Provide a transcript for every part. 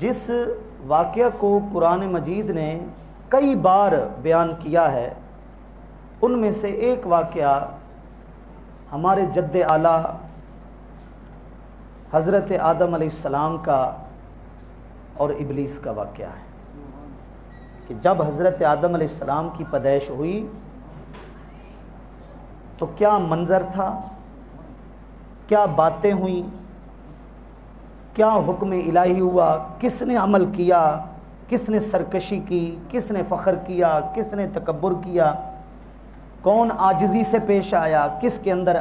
جس واقعہ کو قرآن مجید نے کئی بار بیان کیا ہے، ان میں سے ایک واقعہ ہمارے جد اعلیٰ حضرت آدم علیہ السلام کا اور ابلیس کا واقعہ ہے کہ جب حضرت آدم علیہ السلام کی پیدائش ہوئی تو کیا منظر تھا، کیا باتیں ہوئیں، کیا حکم الہی ہوا، کس نے عمل کیا، کس نے سرکشی کی، کس نے فخر کیا، کس نے تکبر کیا، کون عاجزی سے پیش آیا، کس کے اندر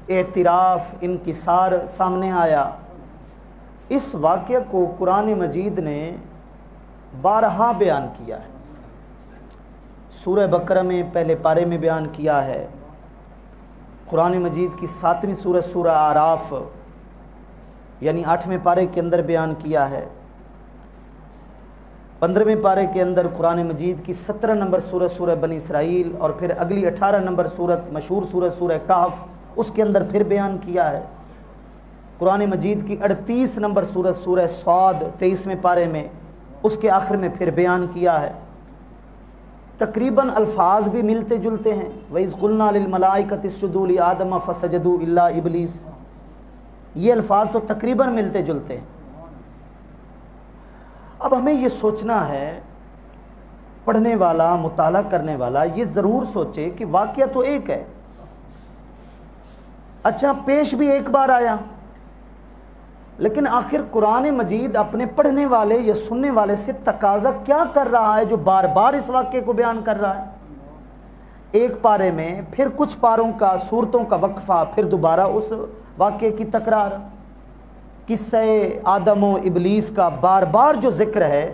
اعتراف انکسار سامنے آیا۔ اس واقعہ کو قرآن مجید نے بارہا بیان کیا ہے۔ سورہ بقرہ میں پہلے پارے میں بیان کیا ہے، قرآن مجید کی 7ویں سورہ سورہ اعراف یعنی 8ویں پارے کے اندر بیان کیا ہے، 15ویں پارے کے اندر قرآن مجید کی 17 نمبر سورہ سورہ بنی اسرائیل، اور پھر اگلی 18 نمبر سورت مشہور سورہ سورہ کہف، اس کے اندر پھر بیان کیا ہے۔ قرآن مجید کی 38 نمبر سورت سورہ صاد 23ویں پارے میں، اس کے آخر میں پھر بیان کیا ہے۔ تقریباً الفاظ بھی ملتے جلتے ہیں، وَإِذْ قُلْنَا لِلْمَلَائِكَةِ اسْجُدُوا لِآدَمَ فَسَجَدُوا إِلَّا إِبْلِيسَ، یہ الفاظ تو تقریباً ملتے جلتے ہیں۔ اب ہمیں یہ سوچنا ہے، پڑھنے والا، مطالعہ کرنے والا یہ ضرور سوچے کہ واقعہ تو ایک ہے، اچھا پیش بھی ایک بار آیا، لیکن آخر قرآن مجید اپنے پڑھنے والے یا سننے والے سے تقاضا کیا کر رہا ہے جو بار بار اس واقعے کو بیان کر رہا ہے؟ ایک پارے میں پھر کچھ پاروں کا، صورتوں کا وقفہ، پھر دوبارہ اس واقعے کی تکرار۔ قصہ آدم و ابلیس کا بار بار جو ذکر ہے،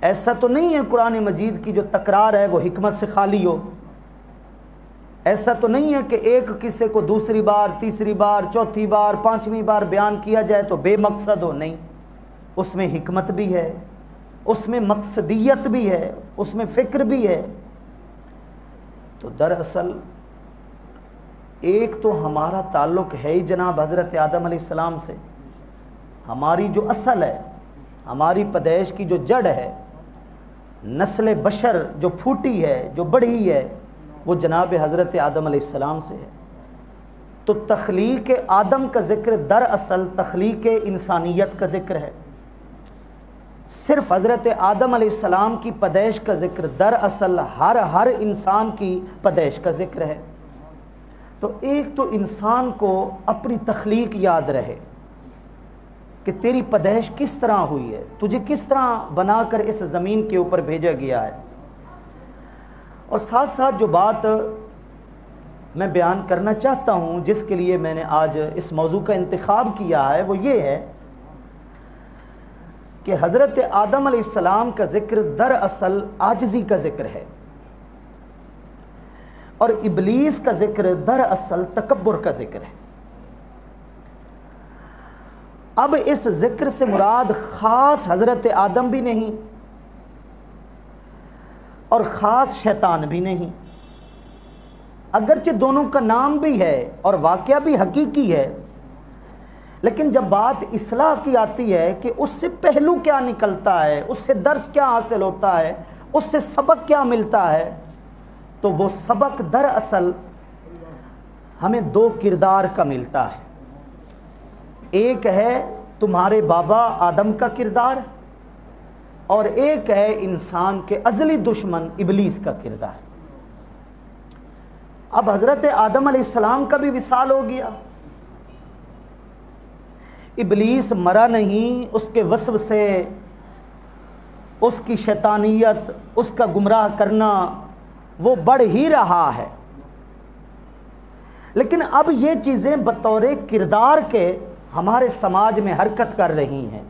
ایسا تو نہیں ہے قرآن مجید کی جو تکرار ہے وہ حکمت سے خالی ہو، ایسا تو نہیں ہے کہ ایک قصے کو دوسری بار، تیسری بار، چوتھی بار، 5ویں بار بیان کیا جائے تو بے مقصد ہو، نہیں، اس میں حکمت بھی ہے، اس میں مقصدیت بھی ہے، اس میں فکر بھی ہے۔ تو دراصل ایک تو ہمارا تعلق ہے ہی جناب حضرت آدم علیہ السلام سے، ہماری جو اصل ہے، ہماری پیدائش کی جو جڑ ہے، نسل بشر جو پھوٹی ہے، جو بڑھی ہے، وہ جناب حضرت آدم علیہ السلام سے ہے۔ تو تخلیق آدم کا ذکر دراصل تخلیق انسانیت کا ذکر ہے، صرف حضرت آدم علیہ السلام کی پیدائش کا ذکر دراصل ہر انسان کی پیدائش کا ذکر ہے۔ تو ایک تو انسان کو اپنی تخلیق یاد رہے کہ تیری پیدائش کس طرح ہوئی ہے، تجھے کس طرح بنا کر اس زمین کے اوپر بھیجا گیا ہے۔ اور ساتھ ساتھ جو بات میں بیان کرنا چاہتا ہوں، جس کے لیے میں نے آج اس موضوع کا انتخاب کیا ہے، وہ یہ ہے کہ حضرت آدم علیہ السلام کا ذکر دراصل عاجزی کا ذکر ہے، اور ابلیس کا ذکر دراصل تکبر کا ذکر ہے۔ اب اس ذکر سے مراد خاص حضرت آدم بھی نہیں اور خاص شیطان بھی نہیں، اگرچہ دونوں کا نام بھی ہے اور واقعہ بھی حقیقی ہے، لیکن جب بات اصلاح کی آتی ہے کہ اس سے پہلو کیا نکلتا ہے، اس سے درس کیا حاصل ہوتا ہے، اس سے سبق کیا ملتا ہے، تو وہ سبق دراصل ہمیں 2 کردار کا ملتا ہے۔ ایک ہے تمہارے بابا آدم کا کردار، اور ایک ہے انسان کے ازلی دشمن ابلیس کا کردار۔ اب حضرت آدم علیہ السلام کا بھی وصال ہو گیا، ابلیس مرا نہیں، اس کے وسوسے، اس کی شیطانیت، اس کا گمراہ کرنا وہ بڑھ ہی رہا ہے، لیکن اب یہ چیزیں بطور کردار کے ہمارے سماج میں حرکت کر رہی ہیں۔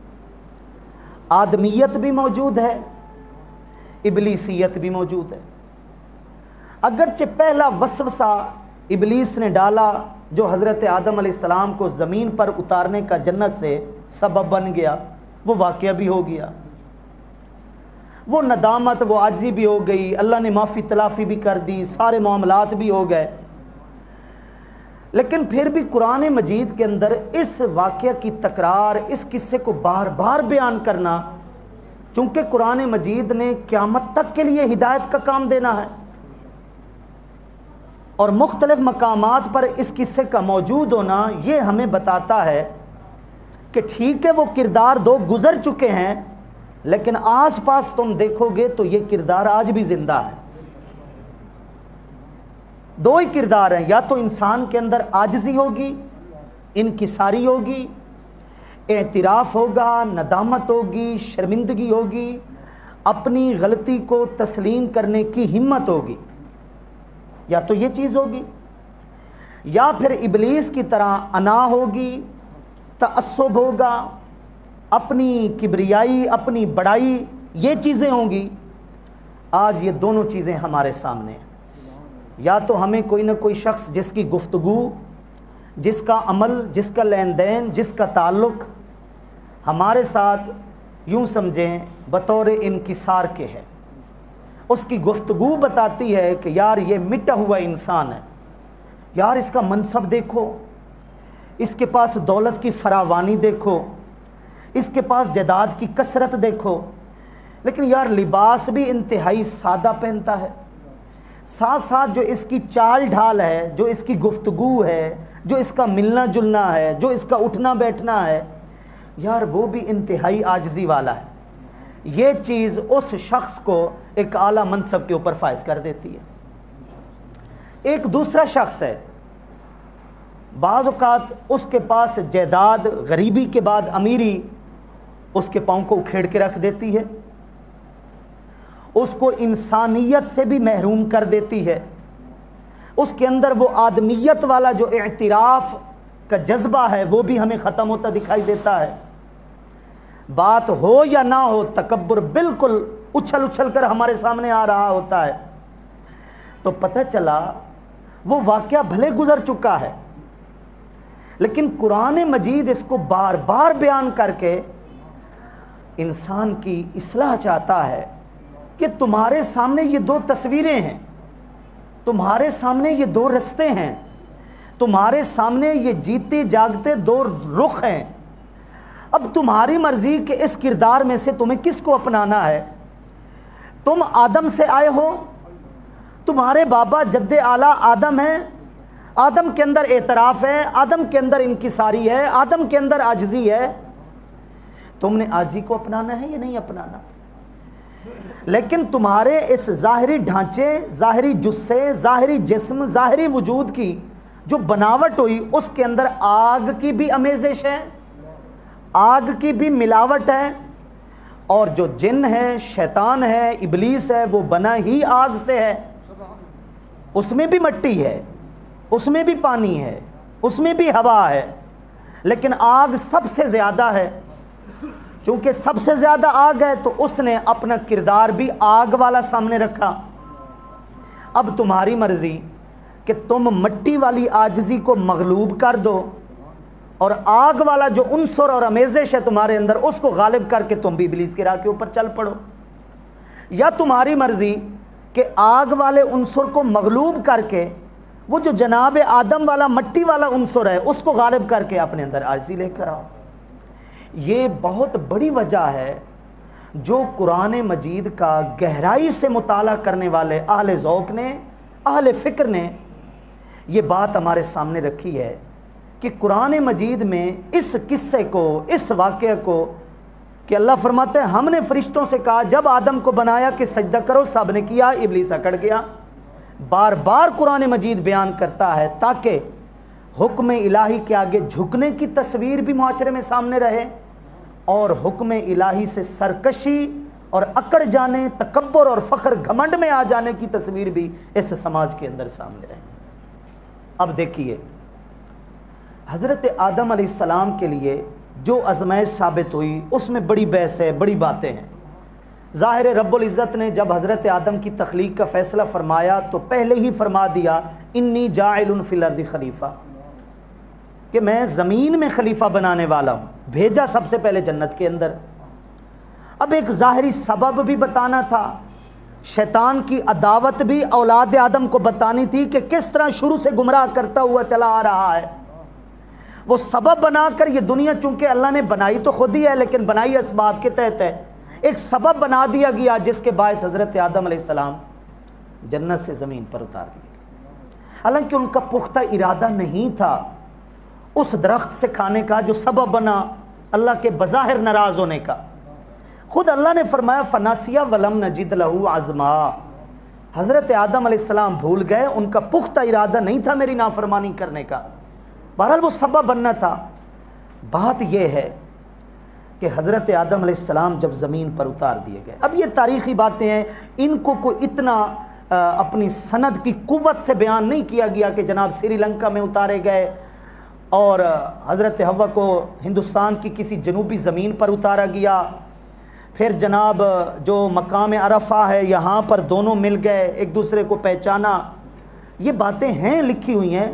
آدمیت بھی موجود ہے، ابلیسیت بھی موجود ہے۔ اگرچہ پہلا وسوسہ ابلیس نے ڈالا جو حضرت آدم علیہ السلام کو زمین پر اتارنے کا جنت سے سبب بن گیا، وہ واقعہ بھی ہو گیا، وہ ندامت، وہ عاجزی بھی ہو گئی، اللہ نے معافی تلافی بھی کر دی، سارے معاملات بھی ہو گئے، لیکن پھر بھی قرآن مجید کے اندر اس واقعہ کی تکرار، اس قصے کو بار بار بیان کرنا، چونکہ قرآن مجید نے قیامت تک کے لیے ہدایت کا کام دینا ہے، اور مختلف مقامات پر اس قصے کا موجود ہونا یہ ہمیں بتاتا ہے کہ ٹھیک ہے وہ کردار دو گزر چکے ہیں، لیکن آس پاس تم دیکھو گے تو یہ کردار آج بھی زندہ ہے۔ دو ہی کردار ہیں، یا تو انسان کے اندر عاجزی ہوگی، انکساری ہوگی، اعتراف ہوگا، ندامت ہوگی، شرمندگی ہوگی، اپنی غلطی کو تسلیم کرنے کی ہمت ہوگی، یا تو یہ چیز ہوگی، یا پھر ابلیس کی طرح انا ہوگی، تعصب ہوگا، اپنی کبریائی، اپنی بڑائی، یہ چیزیں ہوں گی۔ آج یہ دونوں چیزیں ہمارے سامنے ہیں۔ یا تو ہمیں کوئی نہ کوئی شخص جس کی گفتگو، جس کا عمل، جس کا لین دین، جس کا تعلق ہمارے ساتھ یوں سمجھیں بطور انکسار کے ہے، اس کی گفتگو بتاتی ہے کہ یار یہ مٹا ہوا انسان ہے، یار اس کا منصب دیکھو، اس کے پاس دولت کی فراوانی دیکھو، اس کے پاس جائیداد کی کثرت دیکھو، لیکن یار لباس بھی انتہائی سادہ پہنتا ہے، ساتھ ساتھ جو اس کی چال ڈھال ہے، جو اس کی گفتگو ہے، جو اس کا ملنا جلنا ہے، جو اس کا اٹھنا بیٹھنا ہے، یار وہ بھی انتہائی عاجزی والا ہے۔ یہ چیز اس شخص کو ایک اعلیٰ منصب کے اوپر فائز کر دیتی ہے۔ ایک دوسرا شخص ہے، بعض اوقات اس کے پاس جائیداد غریبی کے بعد امیری اس کے پاؤں کو اکھیڑ کے رکھ دیتی ہے، اس کو انسانیت سے بھی محروم کر دیتی ہے، اس کے اندر وہ آدمیت والا جو اعتراف کا جذبہ ہے وہ بھی ہمیں ختم ہوتا دکھائی دیتا ہے۔ بات ہو یا نہ ہو، تکبر بالکل اچھل اچھل کر ہمارے سامنے آ رہا ہوتا ہے، تو پتہ چلا وہ واقعہ بھلے گزر چکا ہے، لیکن قرآن مجید اس کو بار بار بیان کر کے انسان کی اصلاح چاہتا ہے کہ تمہارے سامنے یہ دو تصویریں ہیں، تمہارے سامنے یہ دو رستے ہیں، تمہارے سامنے یہ جیتے جاگتے دو رخ ہیں، اب تمہاری مرضی کہ اس کردار میں سے تمہیں کس کو اپنانا ہے۔ تم آدم سے آئے ہو، تمہارے بابا جد اعلیٰ آدم ہیں، آدم کے اندر اعتراف ہے، آدم کے اندر انکساری ہے، آدم کے اندر عاجزی ہے، تم نے عاجزی کو اپنانا ہے یا نہیں اپنانا؟ لیکن تمہارے اس ظاہری ڈھانچے، ظاہری جثے، ظاہری جسم، ظاہری وجود کی جو بناوٹ ہوئی، اس کے اندر آگ کی بھی آمیزش ہے، آگ کی بھی ملاوٹ ہے، اور جو جن ہے، شیطان ہے، ابلیس ہے، وہ بنا ہی آگ سے ہے، اس میں بھی مٹی ہے، اس میں بھی پانی ہے، اس میں بھی ہوا ہے، لیکن آگ سب سے زیادہ ہے۔ چونکہ سب سے زیادہ آگ ہے تو اس نے اپنا کردار بھی آگ والا سامنے رکھا۔ اب تمہاری مرضی کہ تم مٹی والی عاجزی کو مغلوب کر دو اور آگ والا جو عنصر اور آمیزش ہے تمہارے اندر اس کو غالب کر کے تم بھی ابلیس کی راہ کے اوپر چل پڑو، یا تمہاری مرضی کہ آگ والے عنصر کو مغلوب کر کے وہ جو جناب آدم والا مٹی والا عنصر ہے اس کو غالب کر کے اپنے اندر عاجزی لے کر آؤ۔ یہ بہت بڑی وجہ ہے جو قرآن مجید کا گہرائی سے مطالعہ کرنے والے اہل ذوق نے، اہل فکر نے یہ بات ہمارے سامنے رکھی ہے کہ قرآن مجید میں اس قصے کو، اس واقعے کو، کہ اللہ فرماتے ہیں ہم نے فرشتوں سے کہا جب آدم کو بنایا کہ سجدہ کرو، سب نے کیا، ابلیس اکڑ گیا۔ بار بار قرآن مجید بیان کرتا ہے تاکہ حکم الہی کے آگے جھکنے کی تصویر بھی معاشرے میں سامنے رہے، اور حکم الہی سے سرکشی اور اکڑ جانے، تکبر اور فخر گھمنڈ میں آ جانے کی تصویر بھی اس سماج کے اندر سامنے رہے۔ اب دیکھیے، حضرت آدم علیہ السلام کے لیے جو آزمائش ثابت ہوئی اس میں بڑی بحث ہے، بڑی باتیں ہیں۔ ظاہر رب العزت نے جب حضرت آدم کی تخلیق کا فیصلہ فرمایا تو پہلے ہی فرما دیا انی جاعل فی الارض خلیفہ، کہ میں زمین میں خلیفہ بنانے والا ہوں، بھیجا سب سے پہلے جنت کے اندر۔ اب ایک ظاہری سبب بھی بتانا تھا، شیطان کی عداوت بھی اولاد آدم کو بتانی تھی کہ کس طرح شروع سے گمراہ کرتا ہوا چلا آ رہا ہے۔ وہ سبب بنا کر، یہ دنیا چونکہ اللہ نے بنائی تو خود ہی ہے لیکن بنائی اسباب کے تحت ہے، ایک سبب بنا دیا گیا جس کے باعث حضرت آدم علیہ السلام جنت سے زمین پر اتار دیے گئے، حالانکہ ان کا پختہ ارادہ نہیں تھا اس درخت سے کھانے کا جو سبب بنا اللہ کے بظاہر ناراض ہونے کا۔ خود اللہ نے فرمایا فناسیہ ولم نجد لہ عزما، حضرت آدم علیہ السلام بھول گئے، ان کا پختہ ارادہ نہیں تھا میری نافرمانی کرنے کا، بہرحال وہ سبب بننا تھا۔ بات یہ ہے کہ حضرت آدم علیہ السلام جب زمین پر اتار دیے گئے، اب یہ تاریخی باتیں ہیں، ان کو کوئی اتنا اپنی سند کی قوت سے بیان نہیں کیا گیا کہ جناب سری لنکا میں اتارے گئے اور حضرت حوا کو ہندوستان کی کسی جنوبی زمین پر اتارا گیا، پھر جناب جو مقام عرفہ ہے یہاں پر دونوں مل گئے، ایک دوسرے کو پہچانا۔ یہ باتیں ہیں، لکھی ہوئی ہیں،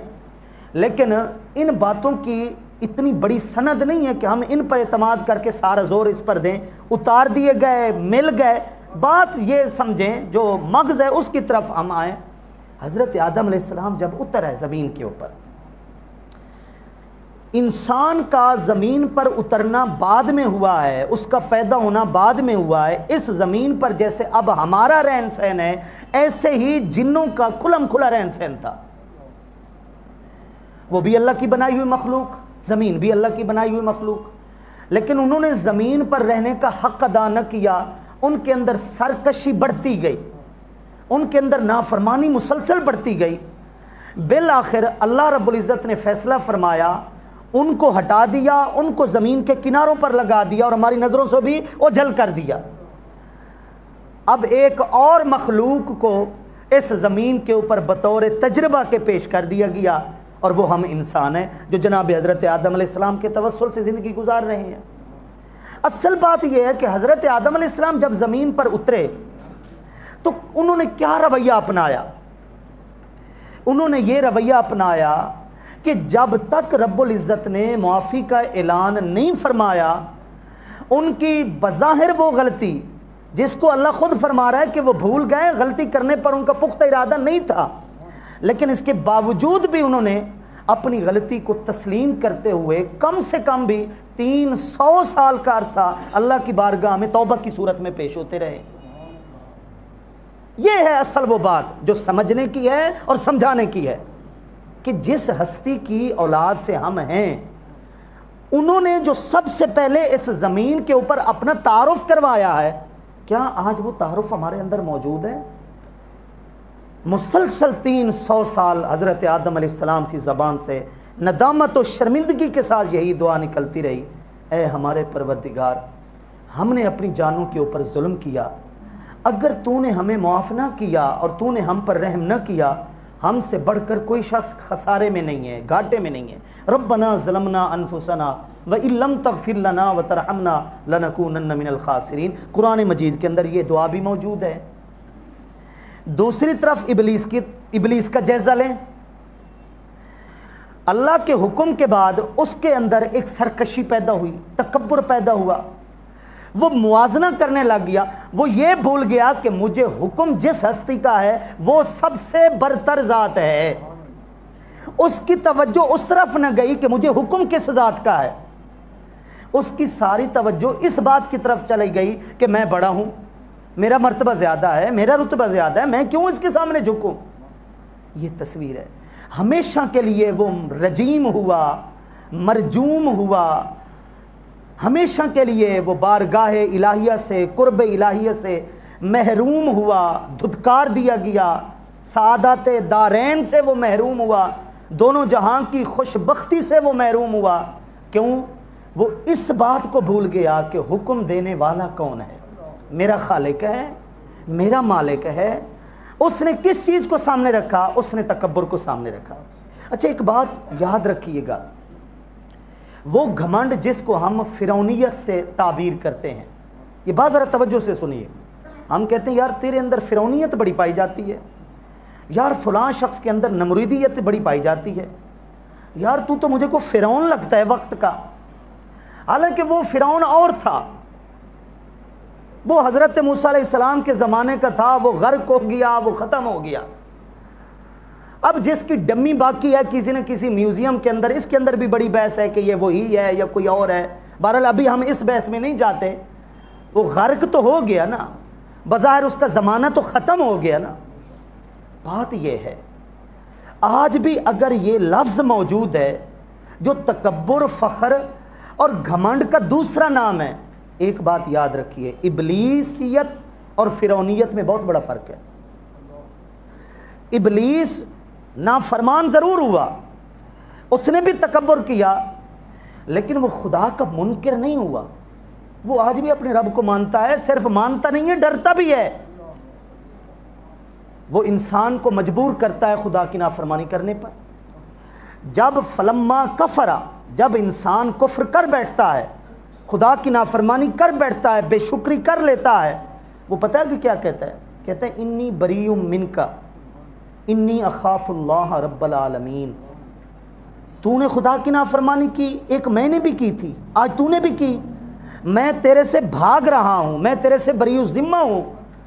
لیکن ان باتوں کی اتنی بڑی سند نہیں ہے کہ ہم ان پر اعتماد کر کے سارا زور اس پر دیں۔ اتار دیے گئے، مل گئے، بات یہ سمجھیں جو مغز ہے اس کی طرف ہم آئیں۔ حضرت آدم علیہ السلام جب اتر ہے زمین کے اوپر، انسان کا زمین پر اترنا بعد میں ہوا ہے، اس کا پیدا ہونا بعد میں ہوا ہے۔ اس زمین پر جیسے اب ہمارا رہن سہن ہے، ایسے ہی جنوں کا کھلم کھلا رہن سہن تھا۔ وہ بھی اللہ کی بنائی ہوئی مخلوق، زمین بھی اللہ کی بنائی ہوئی مخلوق، لیکن انہوں نے زمین پر رہنے کا حق ادا نہ کیا، ان کے اندر سرکشی بڑھتی گئی، ان کے اندر نافرمانی مسلسل بڑھتی گئی۔ بالآخر اللہ رب العزت نے فیصلہ فرمایا، ان کو ہٹا دیا، ان کو زمین کے کناروں پر لگا دیا اور ہماری نظروں سے بھی اوجھل کر دیا۔ اب ایک اور مخلوق کو اس زمین کے اوپر بطور تجربہ کے پیش کر دیا گیا، اور وہ ہم انسان ہیں جو جناب حضرت آدم علیہ السلام کے توسل سے زندگی گزار رہے ہیں۔ اصل بات یہ ہے کہ حضرت آدم علیہ السلام جب زمین پر اترے تو انہوں نے کیا رویہ اپنایا؟ انہوں نے یہ رویہ اپنایا کہ جب تک رب العزت نے معافی کا اعلان نہیں فرمایا، ان کی بظاہر وہ غلطی جس کو اللہ خود فرما رہا ہے کہ وہ بھول گئے، غلطی کرنے پر ان کا پختہ ارادہ نہیں تھا، لیکن اس کے باوجود بھی انہوں نے اپنی غلطی کو تسلیم کرتے ہوئے کم سے کم بھی 300 سال کا عرصہ اللہ کی بارگاہ میں توبہ کی صورت میں پیش ہوتے رہے۔ یہ ہے اصل وہ بات جو سمجھنے کی ہے اور سمجھانے کی ہے کہ جس ہستی کی اولاد سے ہم ہیں، انہوں نے جو سب سے پہلے اس زمین کے اوپر اپنا تعارف کروایا ہے، کیا آج وہ تعارف ہمارے اندر موجود ہے؟ مسلسل 300 سال حضرت آدم علیہ السلام سی زبان سے ندامت و شرمندگی کے ساتھ یہی دعا نکلتی رہی، اے ہمارے پروردگار، ہم نے اپنی جانوں کے اوپر ظلم کیا، اگر تو نے ہمیں معاف نہ کیا اور تو نے ہم پر رحم نہ کیا، ہم سے بڑھ کر کوئی شخص خسارے میں نہیں ہے، گھاٹے میں نہیں ہے۔ ربنا ظلمنا انفسنا وَإِن لَمْ تَغْفِرْ لَنَا وَتَرْحَمْنَا لَنَكُونَنَّ مِنَ الْخَاسِرِينَ۔ قرآن مجید کے اندر یہ دعا بھی موجود ہے۔ دوسری طرف ابلیس کا جائزہ لیں۔ اللہ کے حکم کے بعد اس کے اندر ایک سرکشی پیدا ہوئی، تکبر پیدا ہوا، وہ موازنہ کرنے لگ گیا، وہ یہ بھول گیا کہ مجھے حکم جس ہستی کا ہے وہ سب سے برتر ذات ہے۔ اس کی توجہ اس طرف نہ گئی کہ مجھے حکم کس ذات کا ہے، اس کی ساری توجہ اس بات کی طرف چلی گئی کہ میں بڑا ہوں، میرا مرتبہ زیادہ ہے، میرا رتبہ زیادہ ہے، میں کیوں اس کے سامنے جھکوں۔ یہ تصویر ہے۔ ہمیشہ کے لیے وہ رجیم ہوا، مرجوم ہوا، ہمیشہ کے لیے وہ بارگاہ الہیہ سے، قرب الہیہ سے محروم ہوا، دھتکار دیا گیا، سعادت دارین سے وہ محروم ہوا، دونوں جہاں کی خوش بختی سے وہ محروم ہوا۔ کیوں؟ وہ اس بات کو بھول گیا کہ حکم دینے والا کون ہے، میرا خالق ہے، میرا مالک ہے۔ اس نے کس چیز کو سامنے رکھا؟ اس نے تکبر کو سامنے رکھا۔ اچھا ایک بات یاد رکھیے گا، وہ گھمنڈ جس کو ہم فرعونیت سے تعبیر کرتے ہیں، یہ بات ذرا توجہ سے سنیے۔ ہم کہتے ہیں یار تیرے اندر فرعونیت بڑی پائی جاتی ہے، یار فلاں شخص کے اندر نمرودیت بڑی پائی جاتی ہے، یار تو مجھے کو فرعون لگتا ہے وقت کا، حالانکہ وہ فرعون اور تھا۔ وہ حضرت موسیٰ علیہ السلام کے زمانے کا تھا، وہ غرق ہو گیا، وہ ختم ہو گیا۔ اب جس کی ڈمی باقی ہے کسی نہ کسی میوزیم کے اندر، اس کے اندر بھی بڑی بحث ہے کہ یہ وہی ہے یا کوئی اور ہے، بہرحال ابھی ہم اس بحث میں نہیں جاتے۔ وہ غرق تو ہو گیا نا، بظاہر اس کا زمانہ تو ختم ہو گیا نا۔ بات یہ ہے آج بھی اگر یہ لفظ موجود ہے جو تکبر، فخر اور گھمنڈ کا دوسرا نام ہے، ایک بات یاد رکھیے، ابلیسیت اور فرعونیت میں بہت بڑا فرق ہے۔ ابلیس نافرمان ضرور ہوا، اس نے بھی تکبر کیا، لیکن وہ خدا کا منکر نہیں ہوا۔ وہ آج بھی اپنے رب کو مانتا ہے، صرف مانتا نہیں ہے، ڈرتا بھی ہے۔ وہ انسان کو مجبور کرتا ہے خدا کی نافرمانی کرنے پر۔ جب فلما کفرا، جب انسان کفر کر بیٹھتا ہے، خدا کی نافرمانی کر بیٹھتا ہے، بے شکری کر لیتا ہے، وہ پتہ ہے کہ کیا کہتا ہے؟ کہتا ہے انی بریء منک انی اخاف اللہ رب العالمین۔ تو نے خدا کی نافرمانی کی، ایک میں نے بھی کی تھی، آج تو نے بھی کی، میں تیرے سے بھاگ رہا ہوں، میں تیرے سے بریء الذمہ ہوں۔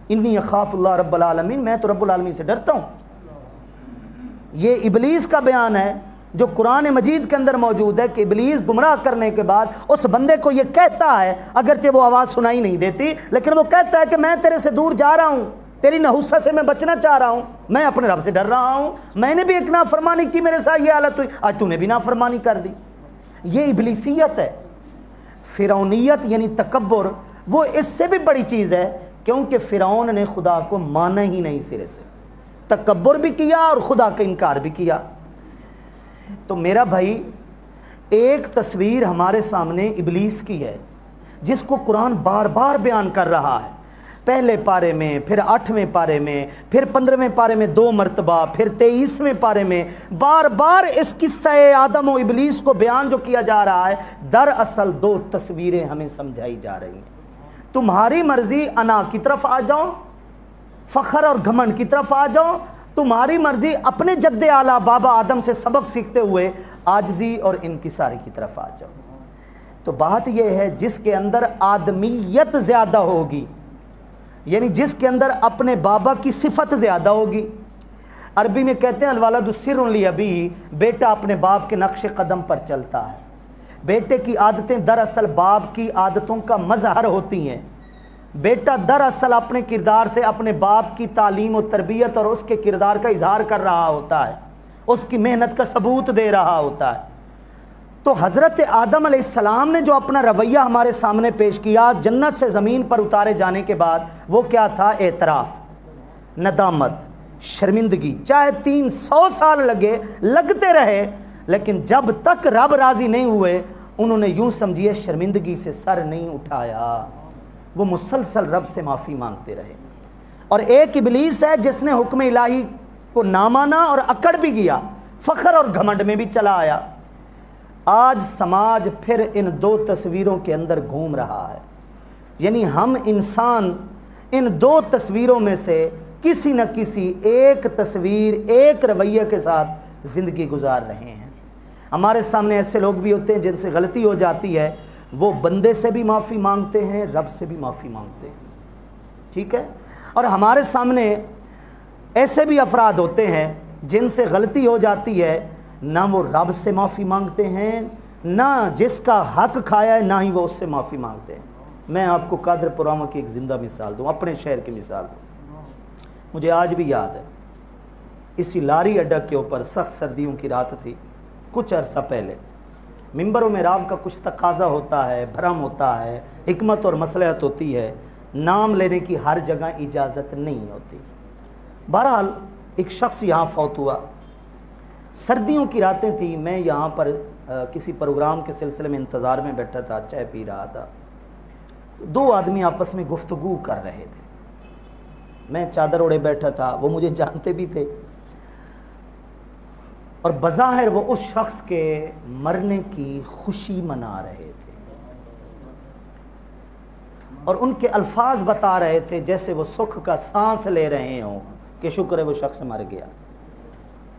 انی اخاف اللہ رب العالمین، میں تو رب العالمین سے ڈرتا ہوں۔ یہ ابلیس کا بیان ہے جو قرآن مجید کے اندر موجود ہے کہ ابلیس گمراہ کرنے کے بعد اس بندے کو یہ کہتا ہے، اگرچہ وہ آواز سنائی نہیں دیتی، لیکن وہ کہتا ہے کہ میں تیرے سے دور جا رہا ہوں، تیری نحوست سے میں بچنا چاہ رہا ہوں، میں اپنے رب سے ڈر رہا ہوں، میں نے بھی ایک نافرمانی کی، میرے ساتھ یہ حالت ہوئی، آج تو نے بھی نافرمانی کر دی۔ یہ ابلیسیت ہے۔ فرعونیت یعنی تکبر، وہ اس سے بھی بڑی چیز ہے، کیونکہ فرعون نے خدا کو مانا ہی نہیں سرے سے، تکبر بھی کیا اور خدا کا انکار بھی کیا۔ تو میرا بھائی ایک تصویر ہمارے سامنے ابلیس کی ہے جس کو قرآن بار بار بیان کر رہا ہے، پہلے پارے میں، پھر 8ویں پارے میں، پھر 15ویں پارے میں 2 مرتبہ، پھر 23ویں پارے میں، بار بار اس قصہ آدم و ابلیس کو بیان جو کیا جا رہا ہے، دراصل 2 تصویریں ہمیں سمجھائی جا رہی ہیں۔ تمہاری مرضی انا کی طرف آ جاؤ، فخر اور گھمنڈ کی طرف آ جاؤ، تمہاری مرضی اپنے جد اعلیٰ بابا آدم سے سبق سیکھتے ہوئے عاجزی اور انکساری کی طرف آ جاؤ۔ تو بات یہ ہے جس کے اندر آدمیت زیادہ ہوگی، یعنی جس کے اندر اپنے بابا کی صفت زیادہ ہوگی، عربی میں کہتے ہیں الولد سر لابیہ، بیٹا اپنے باپ کے نقش قدم پر چلتا ہے۔ بیٹے کی عادتیں دراصل باپ کی عادتوں کا مظہر ہوتی ہیں۔ بیٹا دراصل اپنے کردار سے اپنے باپ کی تعلیم و تربیت اور اس کے کردار کا اظہار کر رہا ہوتا ہے، اس کی محنت کا ثبوت دے رہا ہوتا ہے۔ تو حضرت آدم علیہ السلام نے جو اپنا رویہ ہمارے سامنے پیش کیا جنت سے زمین پر اتارے جانے کے بعد، وہ کیا تھا؟ اعتراف، ندامت، شرمندگی، چاہے 300 سال لگتے رہے، لیکن جب تک رب راضی نہیں ہوئے انہوں نے یوں سمجھیے شرمندگی سے سر نہیں اٹھایا، وہ مسلسل رب سے معافی مانگتے رہے۔ اور ایک ابلیس ہے جس نے حکم الہی کو نہ مانا اور اکڑ بھی گیا، فخر اور گھمنڈ میں بھی چلا آیا۔ آج سماج پھر ان 2 تصویروں کے اندر گھوم رہا ہے، یعنی ہم انسان ان 2 تصویروں میں سے کسی نہ کسی ایک تصویر، ایک رویے کے ساتھ زندگی گزار رہے ہیں۔ ہمارے سامنے ایسے لوگ بھی ہوتے ہیں جن سے غلطی ہو جاتی ہے، وہ بندے سے بھی معافی مانگتے ہیں، رب سے بھی معافی مانگتے ہیں، ٹھیک ہے؟ اور ہمارے سامنے ایسے بھی افراد ہوتے ہیں جن سے غلطی ہو جاتی ہے، نہ وہ رب سے معافی مانگتے ہیں، نہ جس کا حق کھایا ہے نہ ہی وہ اس سے معافی مانگتے ہیں۔ میں آپ کو قادر پرامہ کی ایک زندہ مثال دوں، اپنے شہر کی مثال دوں۔ مجھے آج بھی یاد ہے، اسی لاری اڈا کے اوپر سخت سردیوں کی رات تھی، کچھ عرصہ پہلے۔ منبر و محراب کا کچھ تقاضا ہوتا ہے، بھرم ہوتا ہے، حکمت اور مصلحت ہوتی ہے، نام لینے کی ہر جگہ اجازت نہیں ہوتی۔ بہرحال ایک شخص یہاں فوت ہوا، سردیوں کی راتیں تھیں، میں یہاں پر کسی پروگرام کے سلسلے میں انتظار میں بیٹھا تھا، چائے پی رہا تھا، 2 آدمی آپس میں گفتگو کر رہے تھے، میں چادر اوڑے بیٹھا تھا، وہ مجھے جانتے بھی تھے، اور بظاہر وہ اس شخص کے مرنے کی خوشی منا رہے تھے، اور ان کے الفاظ بتا رہے تھے جیسے وہ سکھ کا سانس لے رہے ہوں کہ شکر ہے وہ شخص مر گیا،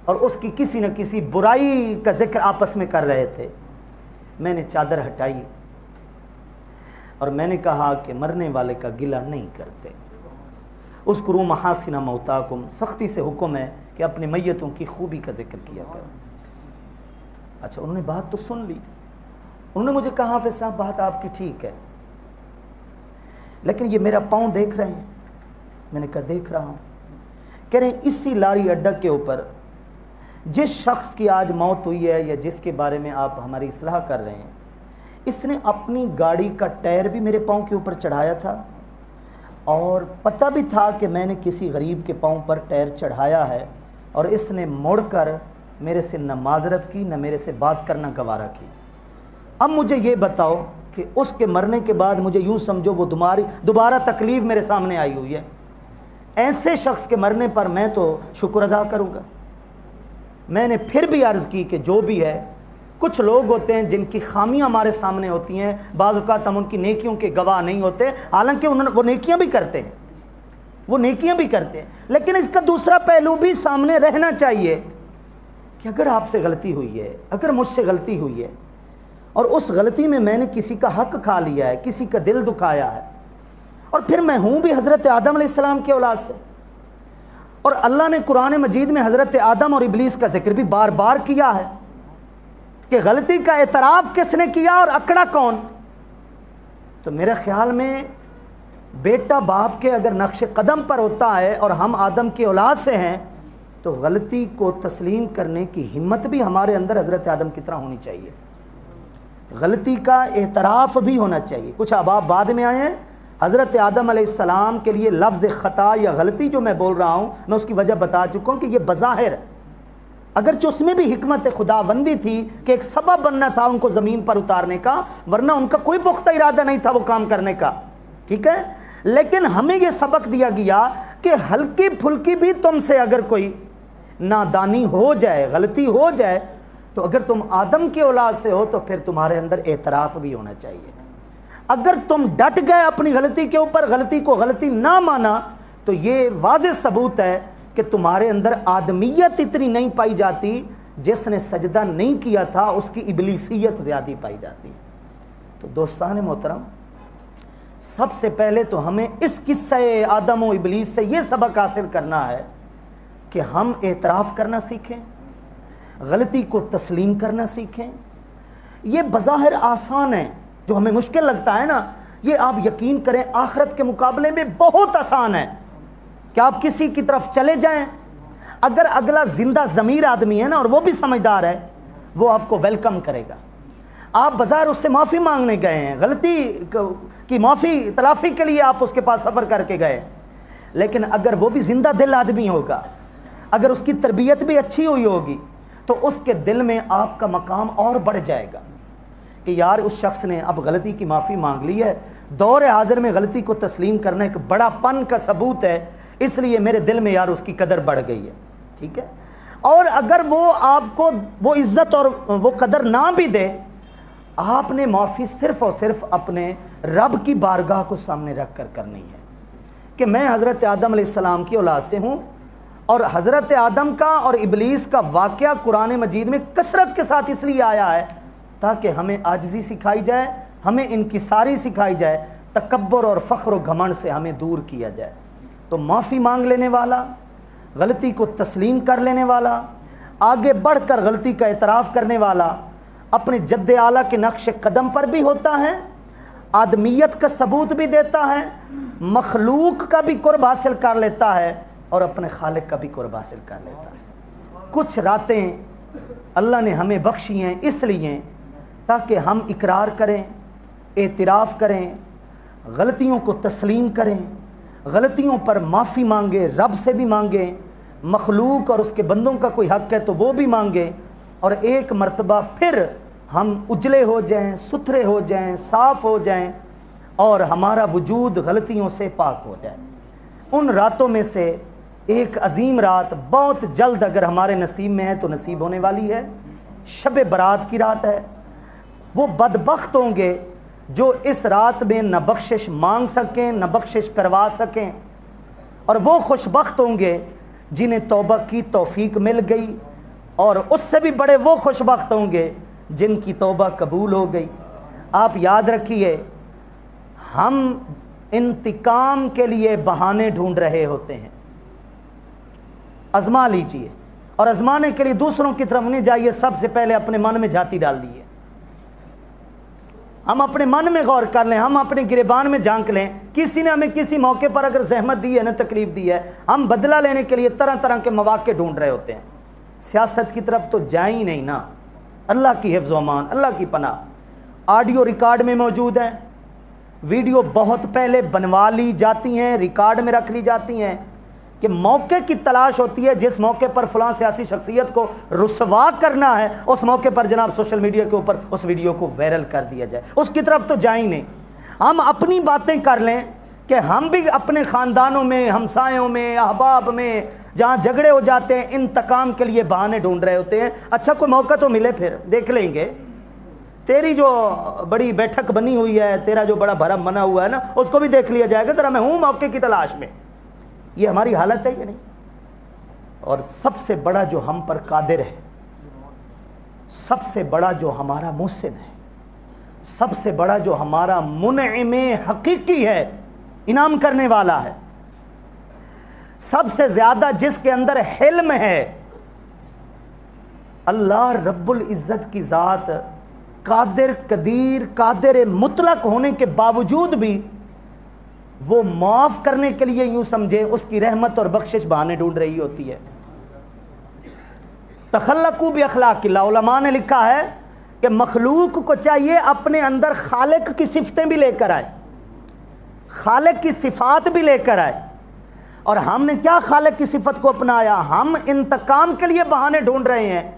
اور اس کی کسی نہ کسی برائی کا ذکر آپس میں کر رہے تھے۔ میں نے چادر ہٹائی، اور میں نے کہا کہ مرنے والے کا گلہ نہیں کرتے. اذکروا محاسن موتاکم، سختی سے حکم ہے کہ اپنے میتوں کی خوبی کا ذکر کیا کرو. اچھا انہوں نے بات تو سن لی. انہوں نے مجھے کہا حافظ صاحب بات آپ کی ٹھیک ہے، لیکن یہ میرا پاؤں دیکھ رہے ہیں؟ میں نے کہا دیکھ رہا ہوں. کہہ رہے ہیں اسی لاری اڈا کے اوپر جس شخص کی آج موت ہوئی ہے یا جس کے بارے میں آپ ہماری اصلاح کر رہے ہیں، اس نے اپنی گاڑی کا ٹائر بھی میرے پاؤں کے اوپر چڑھایا تھا، اور پتہ بھی تھا کہ میں نے کسی غریب کے پاؤں پر ٹائر چڑھایا ہے، اور اس نے مڑ کر میرے سے نہ معذرت کی نہ میرے سے بات کرنا گوارا کی. اب مجھے یہ بتاؤ کہ اس کے مرنے کے بعد مجھے یوں سمجھو وہ دوبارہ تکلیف میرے سامنے آئی ہوئی ہے. ایسے شخص کے مرنے پر میں تو شکر ادا کروں گا. میں نے پھر بھی عرض کی کہ جو بھی ہے، کچھ لوگ ہوتے ہیں جن کی خامیاں ہمارے سامنے ہوتی ہیں، بعض اوقات ہم ان کی نیکیوں کے گواہ نہیں ہوتے، حالانکہ وہ نیکیاں بھی کرتے ہیں، وہ نیکیاں بھی کرتے ہیں. لیکن اس کا دوسرا پہلو بھی سامنے رہنا چاہیے کہ اگر آپ سے غلطی ہوئی ہے، اگر مجھ سے غلطی ہوئی ہے، اور اس غلطی میں میں نے کسی کا حق کھا لیا ہے، کسی کا دل دکھایا ہے، اور پھر میں ہوں بھی حضرت آدم علیہ السلام کی اولاد سے، اور اللہ نے قرآن مجید میں حضرت آدم اور ابلیس کا ذکر بھی بار بار کیا ہے کہ غلطی کا اعتراف کس نے کیا اور اکڑا کون. تو میرے خیال میں بیٹا باپ کے اگر نقش قدم پر ہوتا ہے اور ہم آدم کی اولاد سے ہیں تو غلطی کو تسلیم کرنے کی ہمت بھی ہمارے اندر حضرت آدم کی طرح ہونی چاہیے. غلطی کا اعتراف بھی ہونا چاہیے. کچھ احباب بعد میں آئے ہیں. حضرت آدم علیہ السلام کے لیے لفظ خطا یا غلطی جو میں بول رہا ہوں، میں اس کی وجہ بتا چکا ہوں کہ یہ بظاہر، اگرچہ اس میں بھی حکمت خداوندی تھی کہ ایک سبب بننا تھا ان کو زمین پر اتارنے کا، ورنہ ان کا کوئی پختہ ارادہ نہیں تھا وہ کام کرنے کا، ٹھیک ہے. لیکن ہمیں یہ سبق دیا گیا کہ ہلکی پھلکی بھی تم سے اگر کوئی نادانی ہو جائے، غلطی ہو جائے، تو اگر تم آدم کی اولاد سے ہو تو پھر تمہارے اندر اعتراف بھی ہونا چاہیے. اگر تم ڈٹ گئے اپنی غلطی کے اوپر، غلطی کو غلطی نہ مانا، تو یہ واضح ثبوت ہے کہ تمہارے اندر آدمیت اتنی نہیں پائی جاتی. جس نے سجدہ نہیں کیا تھا اس کی ابلیسیت زیادہ پائی جاتی ہے. تو دوستان محترم، سب سے پہلے تو ہمیں اس قصہ آدم و ابلیس سے یہ سبق حاصل کرنا ہے کہ ہم اعتراف کرنا سیکھیں، غلطی کو تسلیم کرنا سیکھیں. یہ بظاہر آسان ہے، جو ہمیں مشکل لگتا ہے نا، یہ آپ یقین کریں آخرت کے مقابلے میں بہت آسان ہے کہ آپ کسی کی طرف چلے جائیں، اگر اگلا زندہ ضمیر آدمی ہے نا اور وہ بھی سمجھدار ہے، وہ آپ کو ویلکم کرے گا. آپ بظاہر اس سے معافی مانگنے گئے ہیں، غلطی کی معافی تلافی کے لیے آپ اس کے پاس سفر کر کے گئے، لیکن اگر وہ بھی زندہ دل آدمی ہوگا، اگر اس کی تربیت بھی اچھی ہوئی ہوگی، تو اس کے دل میں آپ کا مقام اور بڑھ جائے گا کہ یار اس شخص نے اب غلطی کی معافی مانگ لی ہے. دور حاضر میں غلطی کو تسلیم کرنا ایک بڑا پن کا ثبوت ہے، اس لیے میرے دل میں یار اس کی قدر بڑھ گئی ہے، ٹھیک ہے. اور اگر وہ آپ کو وہ عزت اور وہ قدر نہ بھی دے، آپ نے معافی صرف اور صرف اپنے رب کی بارگاہ کو سامنے رکھ کر کرنی ہے کہ میں حضرت آدم علیہ السلام کی اولاد سے ہوں، اور حضرت آدم کا اور ابلیس کا واقعہ قرآن مجید میں کثرت کے ساتھ اس لیے آیا ہے تاکہ ہمیں عاجزی سکھائی جائے، ہمیں انکساری سکھائی جائے، تکبر اور فخر و گھمنڈ سے ہمیں دور کیا جائے. تو معافی مانگ لینے والا، غلطی کو تسلیم کر لینے والا، آگے بڑھ کر غلطی کا اعتراف کرنے والا اپنے جد اعلیٰ کے نقش قدم پر بھی ہوتا ہے، آدمیت کا ثبوت بھی دیتا ہے، مخلوق کا بھی قرب حاصل کر لیتا ہے اور اپنے خالق کا بھی قرب حاصل کر لیتا ہے. کچھ راتیں اللہ نے ہمیں بخشی ہیں اس لیے تاکہ ہم اقرار کریں، اعتراف کریں، غلطیوں کو تسلیم کریں، غلطیوں پر معافی مانگیں، رب سے بھی مانگیں، مخلوق اور اس کے بندوں کا کوئی حق ہے تو وہ بھی مانگیں، اور ایک مرتبہ پھر ہم اجلے ہو جائیں، ستھرے ہو جائیں، صاف ہو جائیں اور ہمارا وجود غلطیوں سے پاک ہو جائے. ان راتوں میں سے ایک عظیم رات بہت جلد اگر ہمارے نصیب میں ہے تو نصیب ہونے والی ہے، شب برات کی رات ہے. وہ بدبخت ہوں گے جو اس رات میں نہ بخشش مانگ سکیں نہ بخشش کروا سکیں، اور وہ خوش بخت ہوں گے جنہیں توبہ کی توفیق مل گئی، اور اس سے بھی بڑے وہ خوش بخت ہوں گے جن کی توبہ قبول ہو گئی. آپ یاد رکھیے ہم انتقام کے لیے بہانے ڈھونڈ رہے ہوتے ہیں۔ آزما لیجئے، اور آزمانے کے لیے دوسروں کی طرف نہیں جائیے، سب سے پہلے اپنے من میں جھانتی ڈال دیے۔ ہم اپنے من میں غور کر لیں، ہم اپنے گریبان میں جھانک لیں، کسی نے ہمیں کسی موقع پر اگر زحمت دی ہے نا، تکلیف دی ہے، ہم بدلہ لینے کے لیے طرح طرح کے مواقع ڈھونڈ رہے ہوتے ہیں۔ سیاست کی طرف تو جائیں ہی نہیں نا۔ اللہ کی حفظ و امان، اللہ کی پناہ۔ آڈیو ریکارڈ میں موجود ہے، ویڈیو بہت پہلے بنوا لی جاتی ہیں، ریکارڈ میں رکھ لی جاتی ہیں کہ موقع کی تلاش ہوتی ہے، جس موقع پر فلاں سیاسی شخصیت کو رسوا کرنا ہے، اس موقع پر جناب سوشل میڈیا کے اوپر اس ویڈیو کو وائرل کر دیا جائے۔ اس کی طرف تو جائیں نہیں۔ ہم اپنی باتیں کر لیں کہ ہم بھی اپنے خاندانوں میں، ہمسایوں میں، احباب میں جہاں جھگڑے ہو جاتے ہیں، انتقام کے لیے بہانے ڈھونڈ رہے ہوتے ہیں۔ اچھا کوئی موقع تو ملے، پھر دیکھ لیں گے، تیری جو بڑی بیٹھک بنی ہوئی ہے، تیرا جو بڑا بھرم بنا ہوا ہے نا، اس کو بھی دیکھ لیا جائے گا، ذرا میں ہوں موقع کی تلاش میں۔ یہ ہماری حالت ہے یا نہیں؟ اور سب سے بڑا جو ہم پر قادر ہے، سب سے بڑا جو ہمارا محسن ہے، سب سے بڑا جو ہمارا منعم حقیقی ہے، انعام کرنے والا ہے، سب سے زیادہ جس کے اندر حلم ہے، اللہ رب العزت کی ذات قادر قدیر قادر مطلق ہونے کے باوجود بھی وہ معاف کرنے کے لیے یوں سمجھے اس کی رحمت اور بخشش بہانے ڈھونڈ رہی ہوتی ہے۔ تخلقوا باخلاق اللہ، علماء نے لکھا ہے کہ مخلوق کو چاہیے اپنے اندر خالق کی صفتیں بھی لے کر آئے، خالق کی صفات بھی لے کر آئے۔ اور ہم نے کیا خالق کی صفت کو اپنایا؟ ہم انتقام کے لیے بہانے ڈھونڈ رہے ہیں،